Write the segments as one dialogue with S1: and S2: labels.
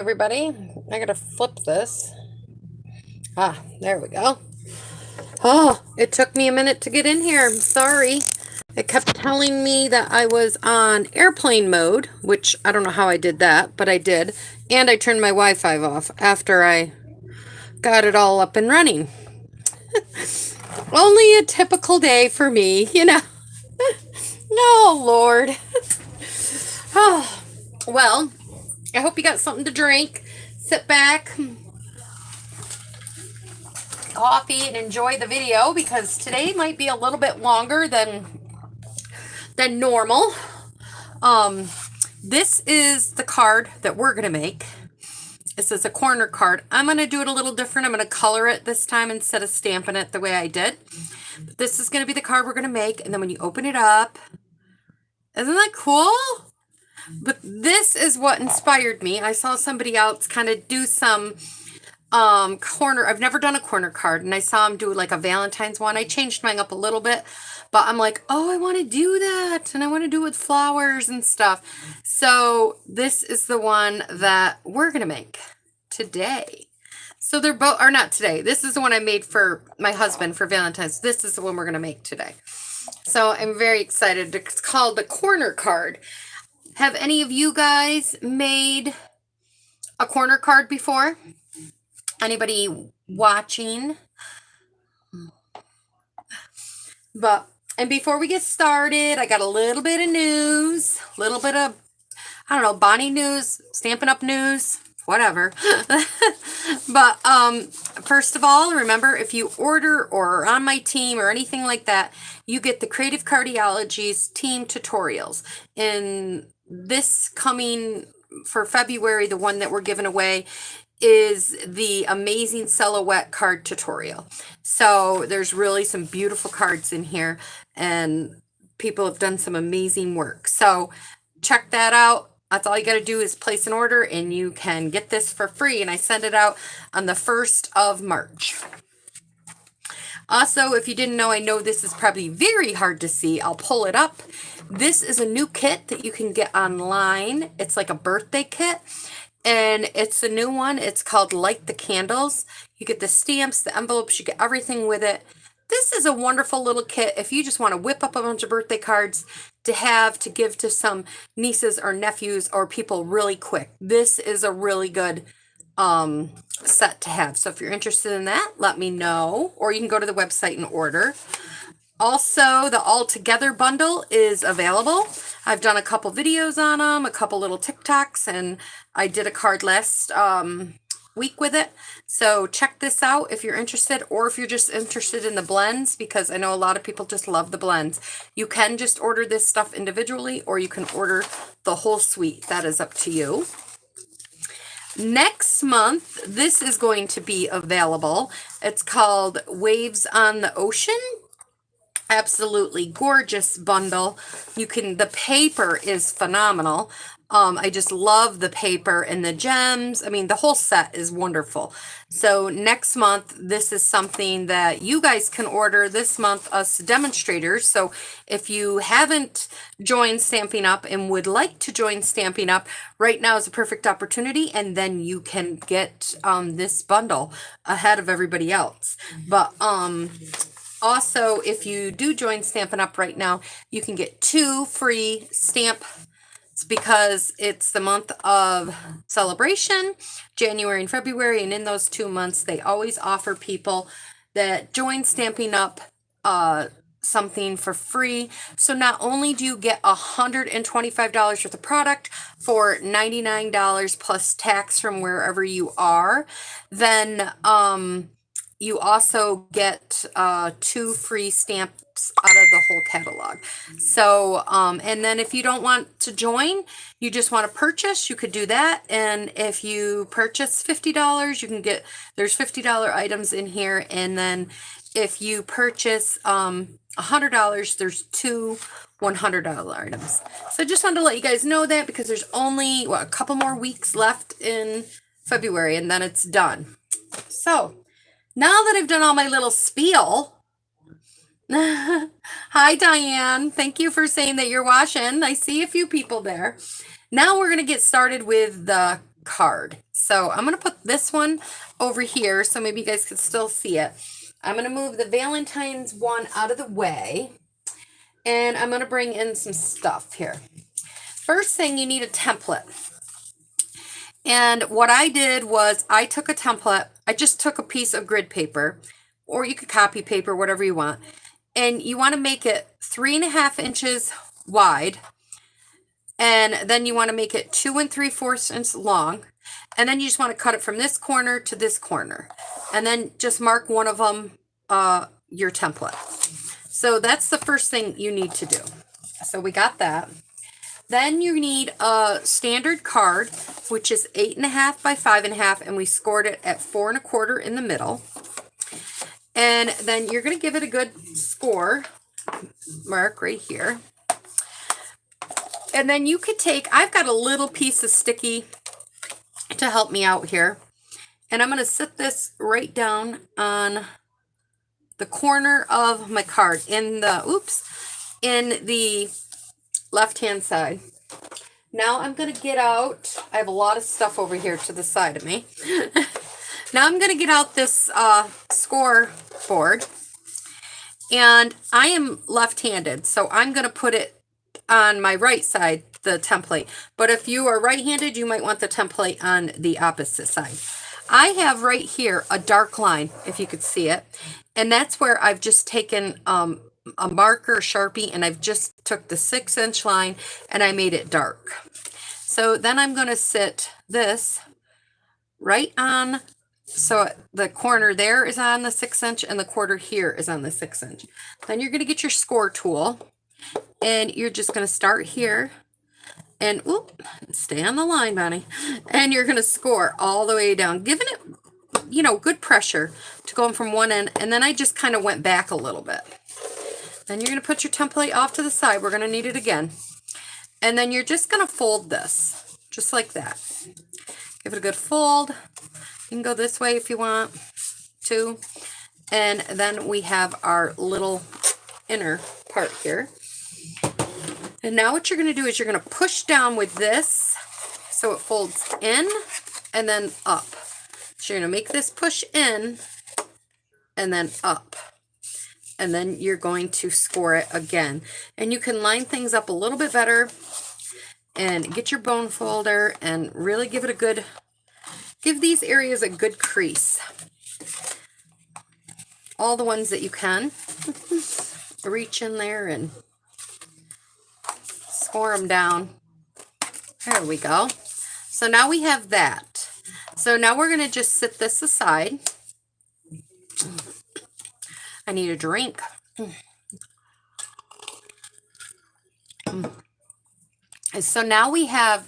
S1: Everybody, I gotta flip this. There we go. Oh, it took me a minute to get in here. I'm sorry. It kept telling me that I was on airplane mode, which I don't know how I did that, but I did. And I turned my Wi-Fi off after I got it all up and running. Only a typical day for me. Oh, Lord. Oh, well, I hope you got something to drink. Sit back, coffee, and enjoy the video because today might be a little bit longer than normal. Um, this is the card that we're gonna make. This is a corner card. I'm gonna do it a little different. I'm gonna color it this time instead of stamping it the way I did. But this is gonna be the card we're gonna make, and then when you open it up, isn't that cool? But this is what inspired me. I saw somebody else kind of do some corner. I've never done a corner card, and I saw him do like a Valentine's one. I changed mine up a little bit, but I'm like, oh, I want to do that, and I want to do it with flowers and stuff. So this is the one that we're gonna make today. So they're both, or not today. This is the one I made for my husband for Valentine's. This is the one we're gonna make today. So I'm very excited. It's called the corner card. Have any of you guys made a corner card before? Anybody watching? And before we get started, I got a little bit of news, a little bit of, I don't know, Bonnie news, Stampin' Up news, whatever. But first of all, remember, if you order or are on my team or anything like that, you get the Creative Cardiology's team tutorials. In this coming for February, the one that we're giving away is the amazing silhouette card tutorial. So there's really some beautiful cards in here, and people have done some amazing work. So check that out. That's all you got to do is place an order, and you can get this for free. And I send it out on the 1st of March. Also, if you didn't know, I know this is probably very hard to see. I'll pull it up. This is a new kit that you can get online. It's like a birthday kit, and it's a new one. It's called Light the Candles. You get the stamps, the envelopes, you get everything with it. This is a wonderful little kit if you just want to whip up a bunch of birthday cards to have to give to some nieces or nephews or people really quick. This is a really good set to have. So if you're interested in that, let me know, or you can go to the website and order. Also, the All Together bundle is available. I've done a couple videos on them, a couple little TikToks, and I did a card last week with it. So check this out if you're interested, or if you're just interested in the blends, because I know a lot of people just love the blends. You can just order this stuff individually, or you can order the whole suite. That is up to you. Next month, this is going to be available. It's called Waves on the Ocean. Absolutely gorgeous bundle. The paper is phenomenal. I just love the paper and the gems. I mean, the whole set is wonderful. So next month, this is something that you guys can order this month, us demonstrators. So if you haven't joined Stamping Up and would like to join Stamping Up, right now is a perfect opportunity, and then you can get this bundle ahead of everybody else. But also, if you do join Stampin' Up right now, you can get 2 free stamps because it's the month of celebration, January and February, and in those 2 months, they always offer people that join Stamping Up something for free. So not only do you get $125 worth of product for $99 plus tax from wherever you are, then you also get 2 free stamps out of the whole catalog. So, and then if you don't want to join, you just want to purchase, you could do that. And if you purchase $50, you can get, there's $50 items in here. And then if you purchase $100, there's 2 $100 items. So I just wanted to let you guys know that, because there's only a couple more weeks left in February, and then it's done. So now that I've done all my little spiel, hi Diane, thank you for saying that you're watching. I see a few people there. Now we're going to get started with the card. So I'm going to put this one over here so maybe you guys can still see it. I'm going to move the Valentine's one out of the way, and I'm going to bring in some stuff here. First thing, you need a template. And what I did was I took a template. I just took a piece of grid paper, or you could copy paper, whatever you want. And you want to make it 3.5 inches wide. And then you want to make it 2 3/4 inches long. And then you just want to cut it from this corner to this corner. And then just mark one of them your template. So that's the first thing you need to do. So we got that. Then you need a standard card, which is 8.5 by 5.5, and we scored it at 4 1/4 in the middle. And then you're going to give it a good score mark right here. And then you could take, I've got a little piece of sticky to help me out here. And I'm going to sit this right down on the corner of my card in the left-hand side. Now I'm going to get out, I have a lot of stuff over here to the side of me. Now I'm going to get out this scoreboard, and I am left-handed, so I'm going to put it on my right side, the template. But if you are right-handed, you might want the template on the opposite side. I have right here a dark line, if you could see it, and that's where I've just taken a marker, Sharpie, and I've just took the 6-inch line and I made it dark. So then I'm going to sit this right on, so the corner there is on the 6-inch and the corner here is on the 6-inch. Then you're going to get your score tool, and you're just going to start here and stay on the line, Bonnie, and you're going to score all the way down, giving it, you know, good pressure to going from one end. And then I just kind of went back a little bit. Then you're going to put your template off to the side. We're going to need it again. And then you're just going to fold this, just like that. Give it a good fold. You can go this way if you want to. And then we have our little inner part here. And now what you're going to do is you're going to push down with this so it folds in and then up. So you're going to make this push in and then up. And then you're going to score it again. And you can line things up a little bit better and get your bone folder and really give it a good, give these areas a good crease. All the ones that you can. Reach in there and score them down. There we go. So now we have that. So now we're going to just sit this aside. I need a drink. So now we have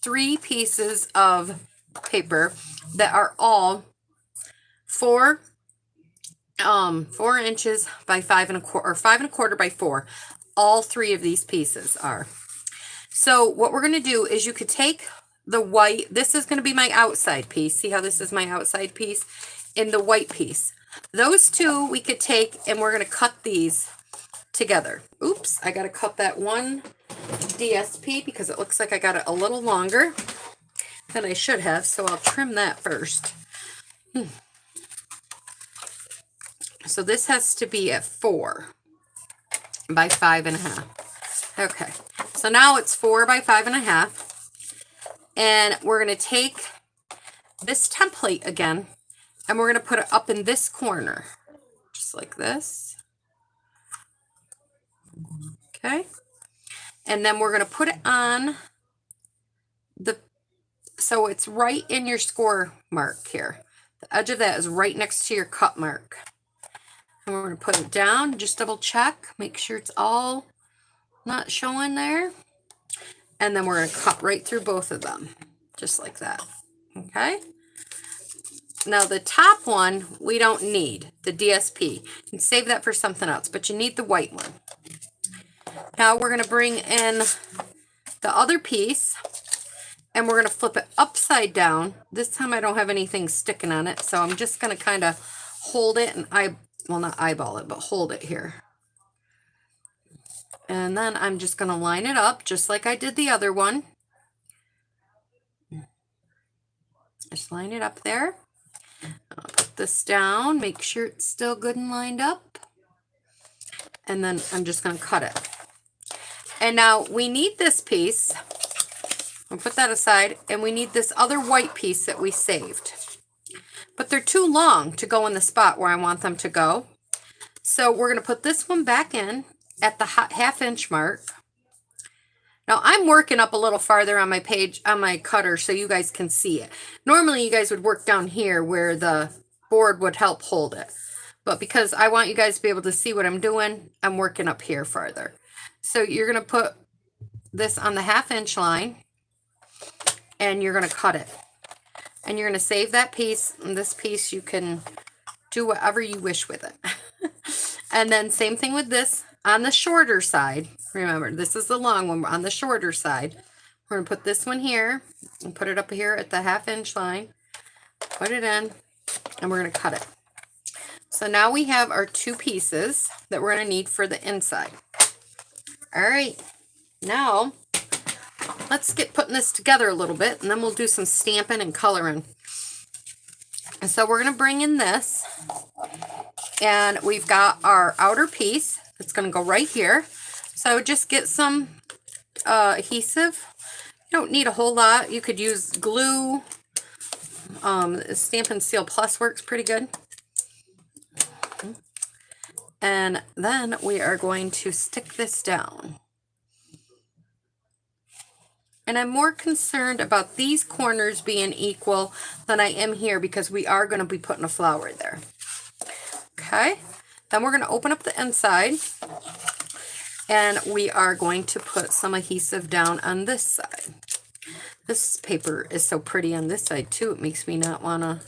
S1: 3 pieces of paper that are all 4 inches by 5 1/4, or 5 1/4 by 4. All 3 of these pieces are. So what we're going to do is you could take the white, this is going to be my outside piece. See how this is my outside piece? In the white piece. Those 2 we could take, and we're going to cut these together. Oops, I got to cut that one DSP because it looks like I got it a little longer than I should have, so I'll trim that first. So this has to be at 4 by 5 1/2. Okay, so now it's 4 by 5 1/2. And we're going to take this template again, and we're going to put it up in this corner, just like this. Okay. And then we're going to put it on the, so it's right in your score mark here. The edge of that is right next to your cut mark. And we're going to put it down, just double check, make sure it's all not showing there. And then we're going to cut right through both of them, just like that. Okay. Now the top one, we don't need, the DSP. You can save that for something else, but you need the white one. Now we're going to bring in the other piece, and we're going to flip it upside down. This time I don't have anything sticking on it, so I'm just going to kind of hold it and well, not eyeball it, but hold it here. And then I'm just going to line it up just like I did the other one. Just line it up there. I'll put this down, make sure it's still good and lined up. And then I'm just going to cut it. And now we need this piece. I'll put that aside. And we need this other white piece that we saved. But they're too long to go in the spot where I want them to go. So we're going to put this one back in at the ½ inch mark. Now I'm working up a little farther on my page, on my cutter, so you guys can see it. Normally you guys would work down here where the board would help hold it. But because I want you guys to be able to see what I'm doing, I'm working up here farther. So you're going to put this on the ½ inch line and you're going to cut it. And you're going to save that piece, and this piece you can do whatever you wish with it. And then same thing with this on the shorter side. Remember, this is the long one. On the shorter side, we're going to put this one here and put it up here at the ½ inch line. Put it in, and we're going to cut it. So now we have our two pieces that we're going to need for the inside. All right, now let's get putting this together a little bit, and then we'll do some stamping and coloring. And so we're going to bring in this, and we've got our outer piece that's going to go right here. So just get some adhesive. You don't need a whole lot. You could use glue. Stamp and Seal Plus works pretty good. And then we are going to stick this down. And I'm more concerned about these corners being equal than I am here because we are going to be putting a flower there. Okay. Then we're going to open up the inside. And we are going to put some adhesive down on this side. This paper is so pretty on this side too. It makes me not want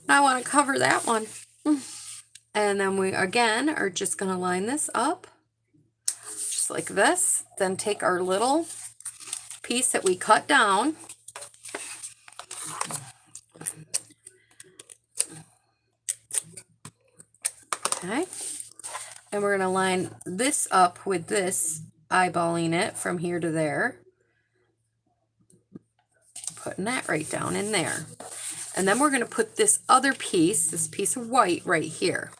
S1: to cover that one. And then we again are just going to line this up just like this. Then take our little piece that we cut down. Okay. And we're going to line this up with this, eyeballing it from here to there. Putting that right down in there. And then we're going to put this other piece, this piece of white right here.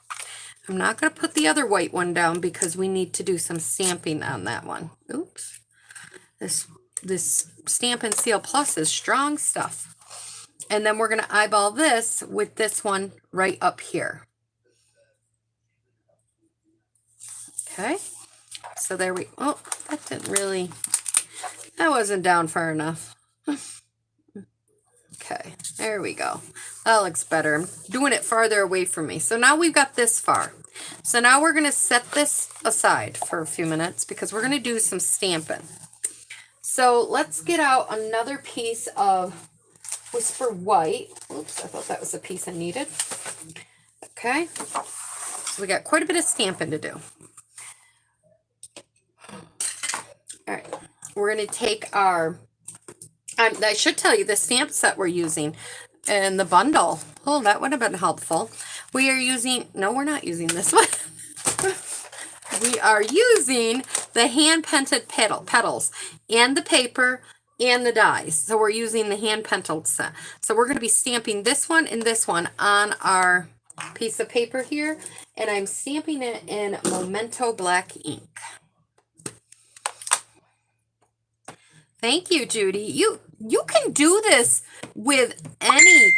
S1: I'm not going to put the other white one down because we need to do some stamping on that one. Oops. This Stamp and Seal Plus is strong stuff. And then we're going to eyeball this with this one right up here. Okay, so there we, oh, that didn't really, that wasn't down far enough. Okay, there we go. That looks better. I'm doing it farther away from me. So now we've got this far. So now we're going to set this aside for a few minutes because we're going to do some stamping. So let's get out another piece of Whisper White. Oops, I thought that was the piece I needed. Okay, so we got quite a bit of stamping to do. All right, we're going to take our, I should tell you the stamp set we're using and the bundle. Oh, that would have been helpful. We are using, no, we're not using this one. We are using the hand-painted petals and the paper and the dies. So we're using the hand-painted set. So we're going to be stamping this one and this one on our piece of paper here. And I'm stamping it in Memento black ink. Thank you, Judy. You can do this with any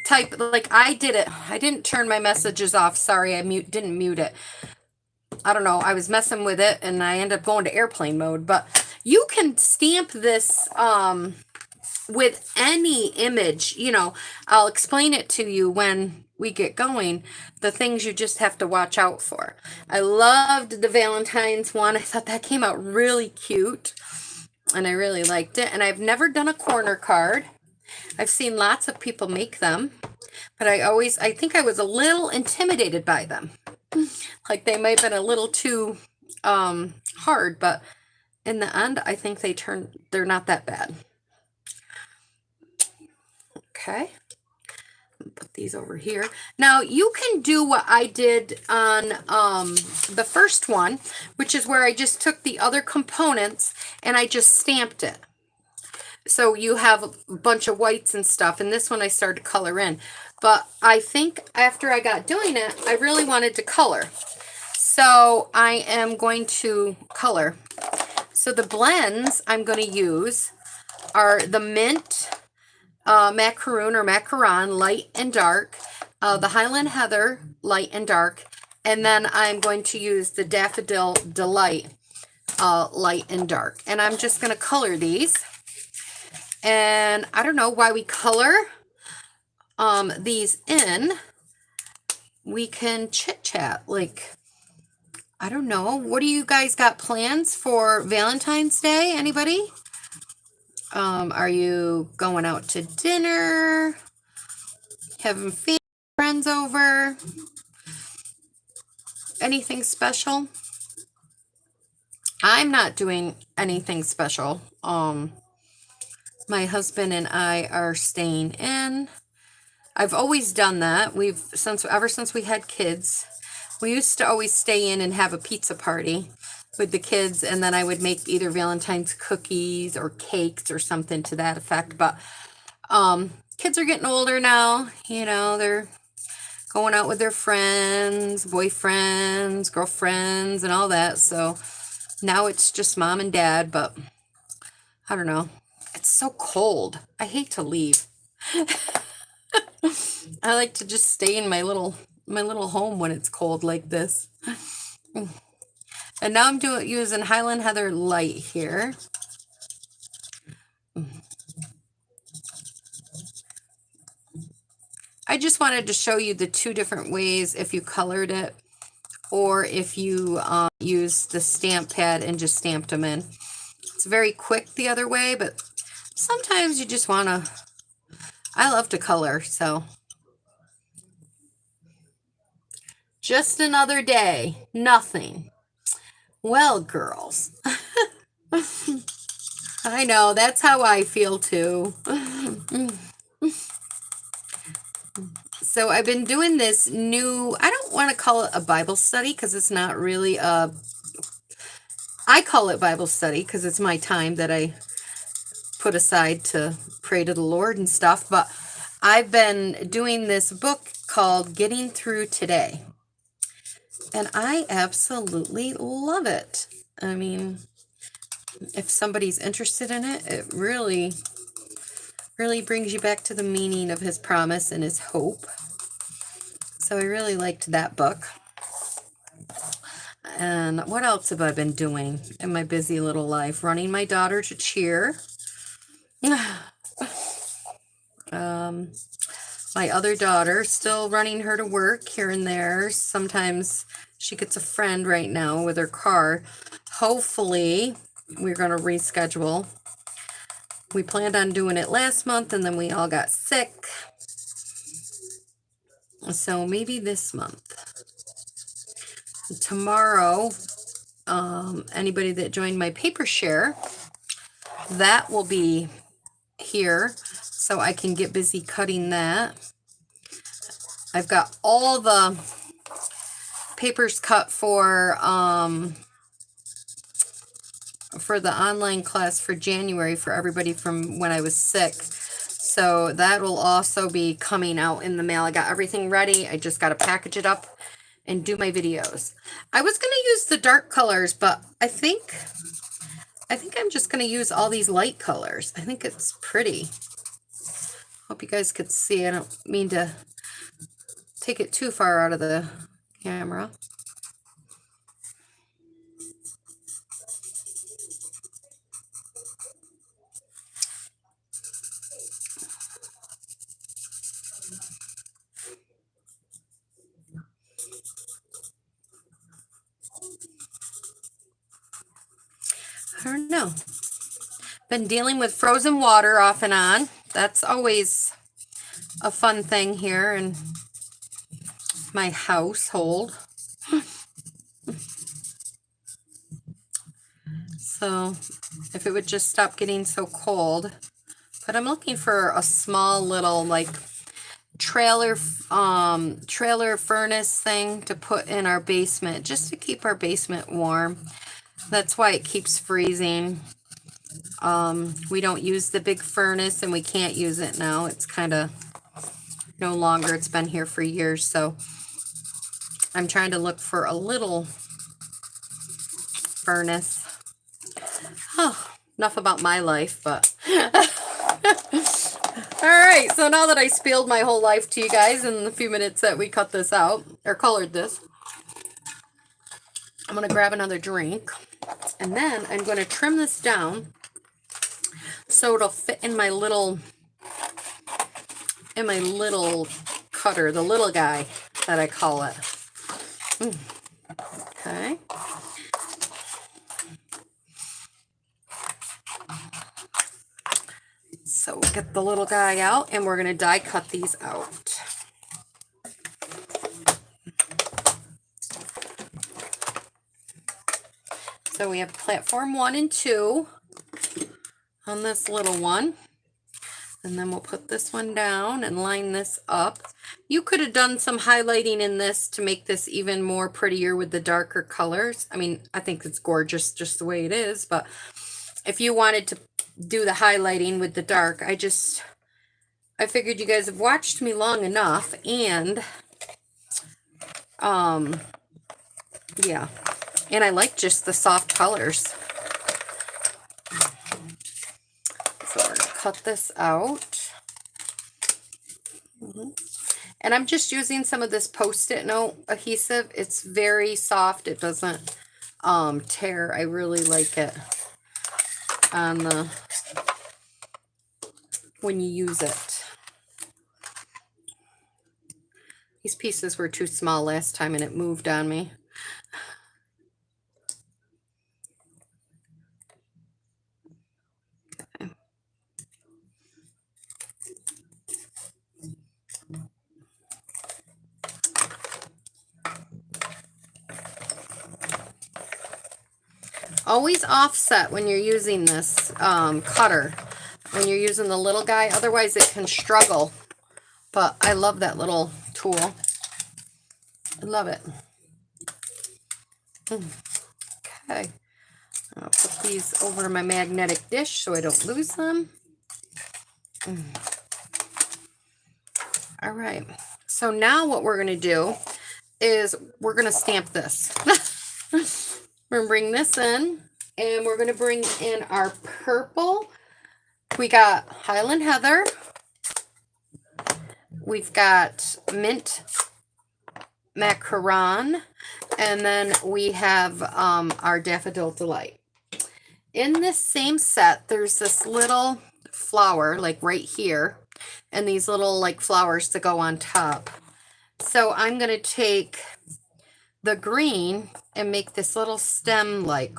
S1: type, like I did it. I didn't turn my messages off. Sorry, I didn't mute it. I don't know. I was messing with it and I ended up going to airplane mode. But you can stamp this with any image. You know, I'll explain it to you when we get going. The things you just have to watch out for. I loved the Valentine's one. I thought that came out really cute. And I really liked it. And I've never done a corner card. I've seen lots of people make them. But I think I was a little intimidated by them. Like they might have been a little too hard. But in the end, I think they're not that bad. Okay. Put these over here. Now you can do what I did on the first one, which is where I just took the other components and I just stamped it. So you have a bunch of whites and stuff, and this one I started to color in. But I think after I got doing it, I really wanted to color. So I am going to color. So the blends I'm going to use are the mint macaroon or macaron, light and dark, the Highland Heather, light and dark, and then I'm going to use the Daffodil Delight, light and dark. And I'm just going to color these. And I don't know why we color these in. We can chit chat. Like, I don't know. What do you guys got plans for Valentine's Day? Anybody? Are you going out to dinner? Having friends over? Anything special? I'm not doing anything special. My husband and I are staying in. I've always done that. Ever since we had kids, we used to always stay in and have a pizza party with the kids, and then I would make either Valentine's cookies or cakes or something to that effect. But kids are getting older now. You know, they're going out with their friends, boyfriends, girlfriends, and all that. So now it's just mom and dad, but I don't know. It's so cold. I hate to leave. I like to just stay in my little home when it's cold like this. And now I'm using Highland Heather Light here. I just wanted to show you the two different ways if you colored it or if you use the stamp pad and just stamped them in. It's very quick the other way, but sometimes you just want to, I love to color, so. Just another day, nothing. Well, girls, I know, that's how I feel too. So I've been doing this new, I don't want to call it a Bible study because it's not really I call it Bible study because it's my time that I put aside to pray to the Lord and stuff. But I've been doing this book called Getting Through Today. And I absolutely love it. I mean, if somebody's interested in it, it really, really brings you back to the meaning of his promise and his hope. So I really liked that book. And what else have I been doing in my busy little life? Running my daughter to cheer. My other daughter, still running her to work here and there. Sometimes she gets a friend right now with her car. Hopefully, we're going to reschedule. We planned on doing it last month, and then we all got sick. So maybe this month. Tomorrow, anybody that joined my paper share, that will be here, so I can get busy cutting that. I've got all the papers cut for the online class for January for everybody from when I was sick. So that will also be coming out in the mail. I got everything ready. I just got to package it up and do my videos. I was going to use the dark colors, but I think I'm just going to use all these light colors. I think it's pretty. Hope you guys could see. I don't mean to take it too far out of the camera. I don't know. Been dealing with frozen water off and on. That's always a fun thing here in my household. So if it would just stop getting so cold. But I'm looking for a small little like trailer furnace thing to put in our basement just to keep our basement warm. That's why it keeps freezing. We don't use the big furnace, and we can't use it now. It's kind of no longer. It's been here for years, so I'm trying to look for a little furnace. Oh, enough about my life, but all right, so now that I spilled my whole life to you guys in the few minutes that we cut this out, or colored this, I'm going to grab another drink, and then I'm going to trim this down so it'll fit in my little cutter, the little guy that I call it. Okay. So we'll get the little guy out, and we're going to die cut these out. So we have platform 1 and 2 on this little one. And then we'll put this one down and line this up. You could have done some highlighting in this to make this even more prettier with the darker colors. I mean, I think it's gorgeous just the way it is, but if you wanted to do the highlighting with the dark, I figured you guys have watched me long enough, and yeah, and I like just the soft colors. So we're gonna cut this out. And I'm just using some of this Post-it note adhesive. It's very soft. It doesn't tear. I really like it on the when you use it. These pieces were too small last time and it moved on me. Okay. Always offset when you're using this cutter, when you're using the little guy, otherwise it can struggle. But I love that little tool. I love it. Okay. I'll put these over my magnetic dish so I don't lose them. All right. So now what we're going to do is we're going to stamp this. We're going to bring this in, and we're going to bring in our purple. We got Highland Heather. We've got Mint Macaron, and then we have our Daffodil Delight. In this same set, there's this little flower, like right here, and these little like flowers to go on top. So I'm going to take the green and make this little stem-like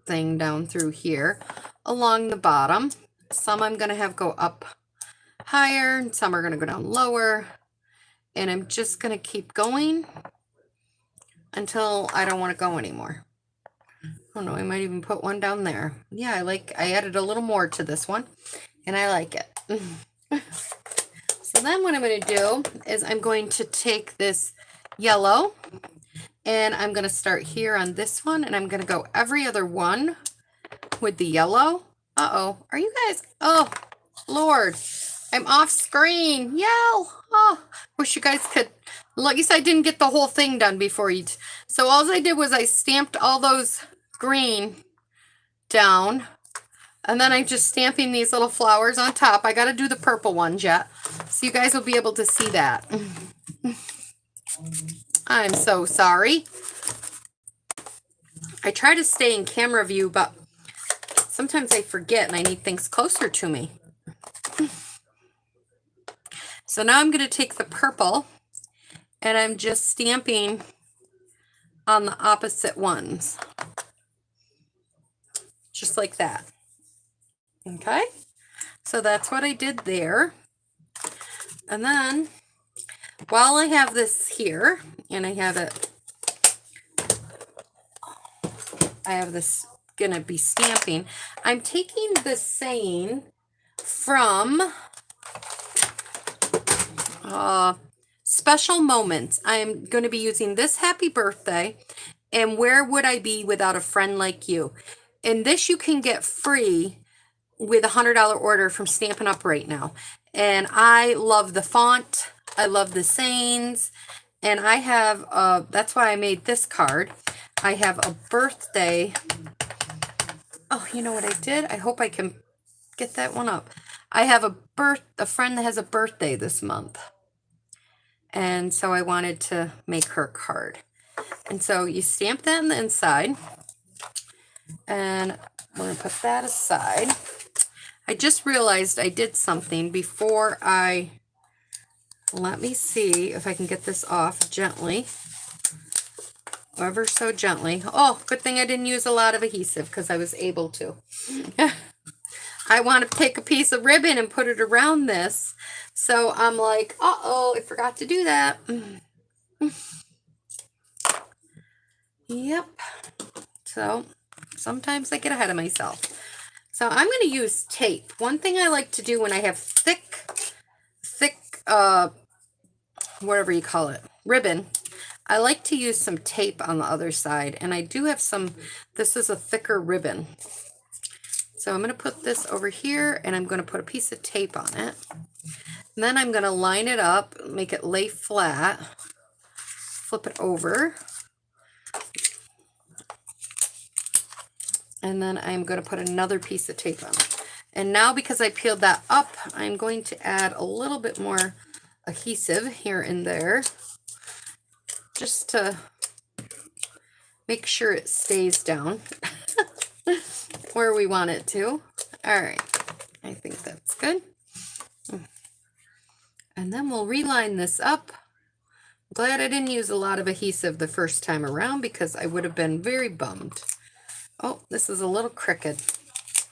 S1: thing down through here along the bottom. Some I'm going to have go up higher, and some are going to go down lower. And I'm just going to keep going until I don't want to go anymore. I don't know, I might even put one down there. Yeah, I added a little more to this one, and I like it. So then what I'm going to do is I'm going to take this yellow, and I'm going to start here on this one, and I'm going to go every other one with the yellow. Uh-oh, are you guys, oh, Lord, I'm off screen. Yell. Oh, wish you guys could, at least I didn't get the whole thing done before you. So all I did was I stamped all those green down, and then I'm just stamping these little flowers on top. I got to do the purple ones yet, so you guys will be able to see that. I'm so sorry. I try to stay in camera view, but sometimes I forget and I need things closer to me. So now I'm going to take the purple, and I'm just stamping on the opposite ones. Just like that. Okay? So that's what I did there. And then, while I have this here, and I have this going to be stamping, I'm taking the saying from Special Moments. I'm going to be using this happy birthday, and where would I be without a friend like you? And this you can get free with a $100 order from Stampin' Up! Right now. And I love the font. I love the sayings. And I have, that's why I made this card. I have a birthday. Oh, you know what I did? I hope I can get that one up. I have a friend that has a birthday this month. And so I wanted to make her card. And so you stamp that on the inside. And we're going to put that aside. I just realized I did something before let me see if I can get this off gently. Ever so gently. Oh, good thing I didn't use a lot of adhesive because I was able to. I want to take a piece of ribbon and put it around this. So I'm like, uh-oh, I forgot to do that. Yep. So sometimes I get ahead of myself. So I'm going to use tape. One thing I like to do when I have thick, whatever you call it, ribbon, I like to use some tape on the other side. And I do have some, this is a thicker ribbon. So I'm going to put this over here and I'm going to put a piece of tape on it. And then I'm going to line it up, make it lay flat, flip it over. And then I'm going to put another piece of tape on it. And now because I peeled that up, I'm going to add a little bit more adhesive here and there, just to make sure it stays down where we want it to. All right, I think that's good. And then we'll reline this up. Glad I didn't use a lot of adhesive the first time around because I would have been very bummed. Oh, this is a little crooked.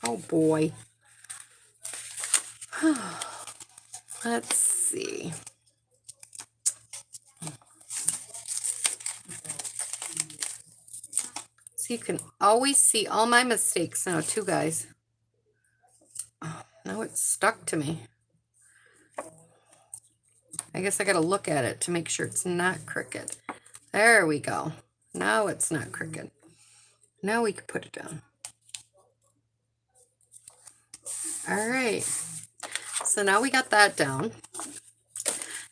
S1: Oh boy. Let's see. So you can always see all my mistakes now too, guys. Oh, now it's stuck to me. I guess I gotta look at it to make sure it's not crooked. There we go. Now it's not crooked. Now we can put it down. All right. So now we got that down.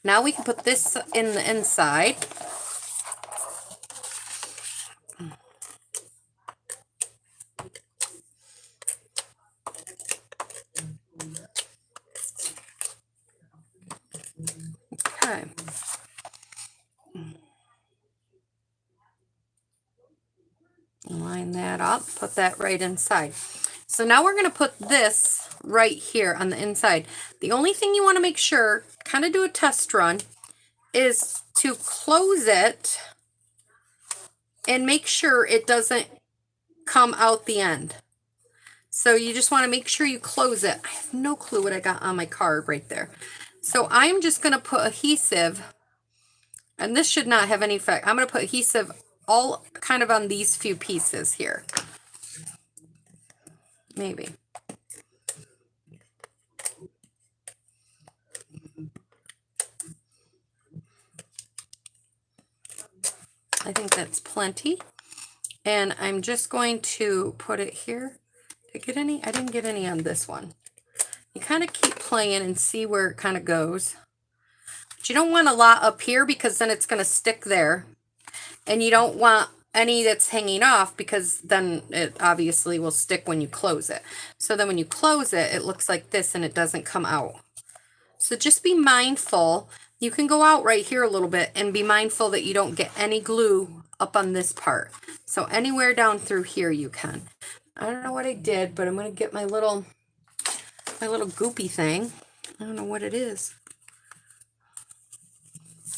S1: Now we can put this in the inside. Okay. Line that up, put that right inside. So now we're going to put this right here on the inside. The only thing you want to make sure, kind of do a test run, is to close it and make sure it doesn't come out the end. So you just want to make sure you close it. I have no clue what I got on my card right there. So I'm just going to put adhesive, and this should not have any effect. I'm going to put adhesive all kind of on these few pieces here. Maybe. I think that's plenty. And I'm just going to put it here. Did I get any? I didn't get any on this one. You kind of keep playing and see where it kind of goes. But you don't want a lot up here because then it's going to stick there. And you don't want any that's hanging off because then it obviously will stick when you close it. So then when you close it, it looks like this and it doesn't come out. So just be mindful. You can go out right here a little bit and be mindful that you don't get any glue up on this part. So anywhere down through here you can. I don't know what I did, but I'm going to get my little goopy thing. I don't know what it is.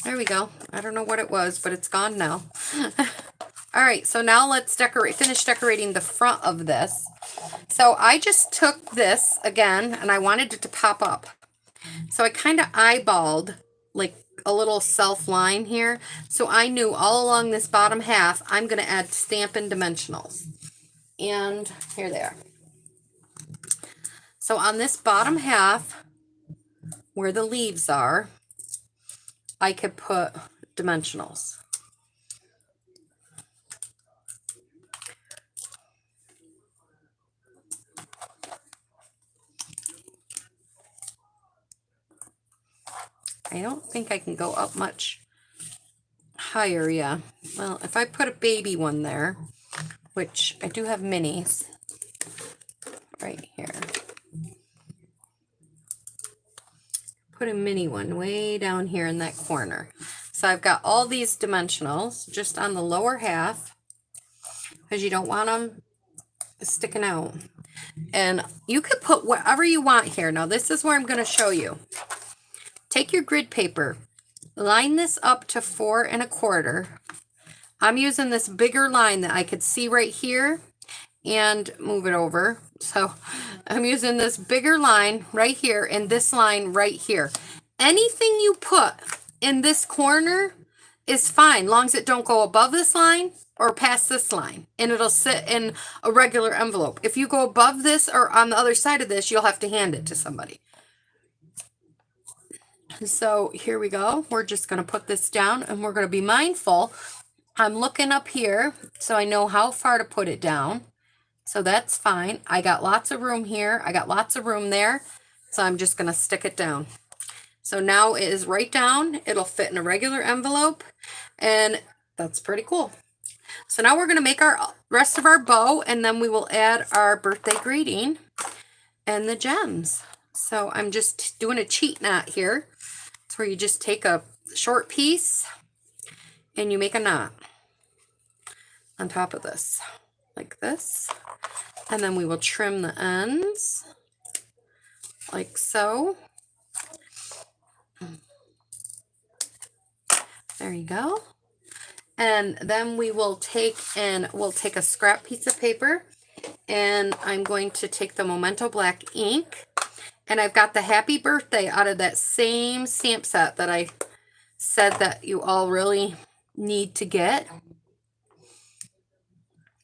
S1: There we go. I don't know what it was, but it's gone now. All right, so now let's finish decorating the front of this. So I just took this again, and I wanted it to pop up. So I kind of eyeballed like a little self line here. So I knew all along this bottom half, I'm going to add Stampin' Dimensionals. And here they are. So on this bottom half, where the leaves are, I could put dimensionals. I don't think I can go up much higher, yeah. Well, if I put a baby one there, which I do have minis right here. Put a mini one way down here in that corner. So I've got all these dimensionals just on the lower half because you don't want them sticking out. And you could put whatever you want here. Now this is where I'm going to show you. Take your grid paper, line this up to 4 1/4. I'm using this bigger line that I could see right here and move it over. So I'm using this bigger line right here and this line right here. Anything you put in this corner is fine, long as it don't go above this line or past this line, and it'll sit in a regular envelope. If you go above this or on the other side of this, you'll have to hand it to somebody. So here we go. We're just going to put this down and we're going to be mindful. I'm looking up here so I know how far to put it down. So that's fine. I got lots of room here. I got lots of room there. So I'm just going to stick it down. So now it is right down. It'll fit in a regular envelope. And that's pretty cool. So now we're going to make our rest of our bow. And then we will add our birthday greeting and the gems. So I'm just doing a cheat knot here. It's where you just take a short piece and you make a knot on top of this. Like this, and then we will trim the ends like so. There you go. And then we will take a scrap piece of paper, and I'm going to take the Memento Black ink, and I've got the happy birthday out of that same stamp set that I said that you all really need to get.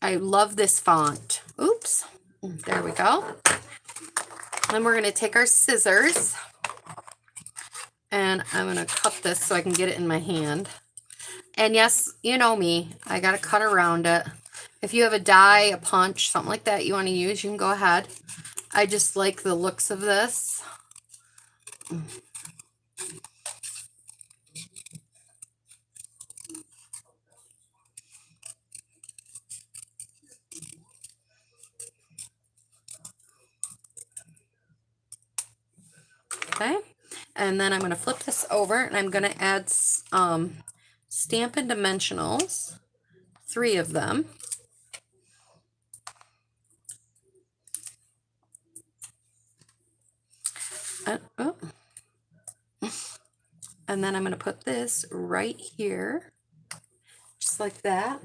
S1: I love this font. Oops. There we go. Then we're going to take our scissors. And I'm going to cut this so I can get it in my hand. And yes, you know me. I got to cut around it. If you have a die, a punch, something like that you want to use, you can go ahead. I just like the looks of this. Okay, and then I'm going to flip this over and I'm going to add Stampin' Dimensionals, 3 of them. And then I'm going to put this right here, just like that.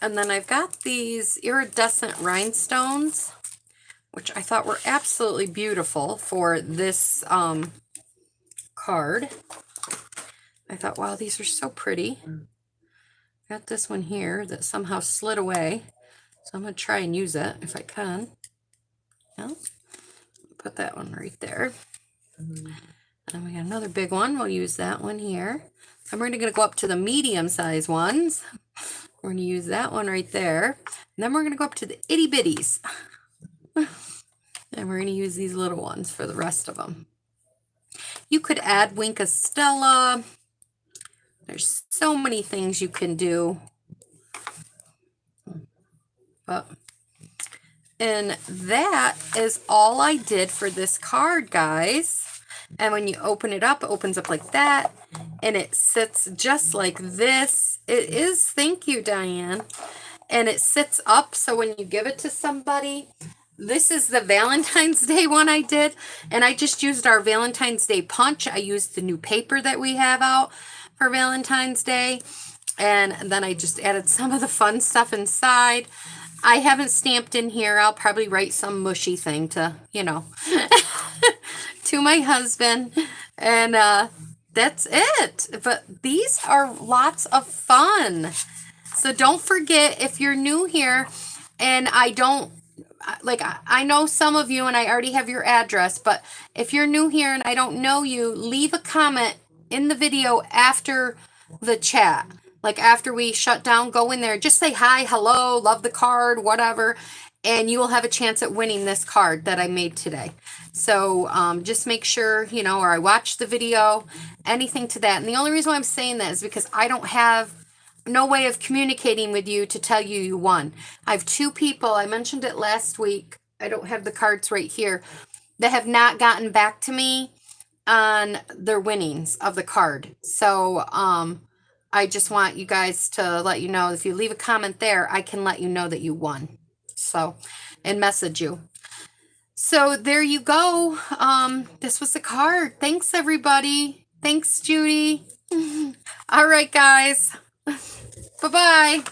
S1: And then I've got these iridescent rhinestones, which I thought were absolutely beautiful for this card. I thought, wow, these are so pretty. Got this one here that somehow slid away. So I'm going to try and use it if I can. Yeah. Put that one right there. And we got another big one. We'll use that one here. And we're going to go up to the medium-sized ones. We're going to use that one right there. And then we're going to go up to the itty-bitties. And we're going to use these little ones for the rest of them. You could add Wink of Stella. There's so many things you can do. And that is all I did for this card, guys. And when you open it opens up like that. And it sits just like this. It is, thank you, Diane. And it sits up, so when you give it to somebody, this is the Valentine's Day one I did. And I just used our Valentine's Day punch. I used the new paper that we have out for Valentine's Day. And then I just added some of the fun stuff inside. I haven't stamped in here. I'll probably write some mushy thing to, you know, to my husband. And that's it. But these are lots of fun. So don't forget, if you're new here, and I know some of you and I already have your address, but if you're new here and I don't know you, leave a comment in the video after the chat. Like after we shut down, go in there, just say hi, hello, love the card, whatever. and you will have a chance at winning this card that I made today. So just make sure, you know, or I watched the video, anything to that. And the only reason why I'm saying that is because I don't have no way of communicating with you to tell you you won. I have 2 people, I mentioned it last week, I don't have the cards right here, that have not gotten back to me on their winnings of the card. So I just want you guys to let you know, if you leave a comment there, I can let you know that you won. So, and message you. So there you go. This was the card. Thanks, everybody. Thanks, Judy. All right, guys. Bye-bye.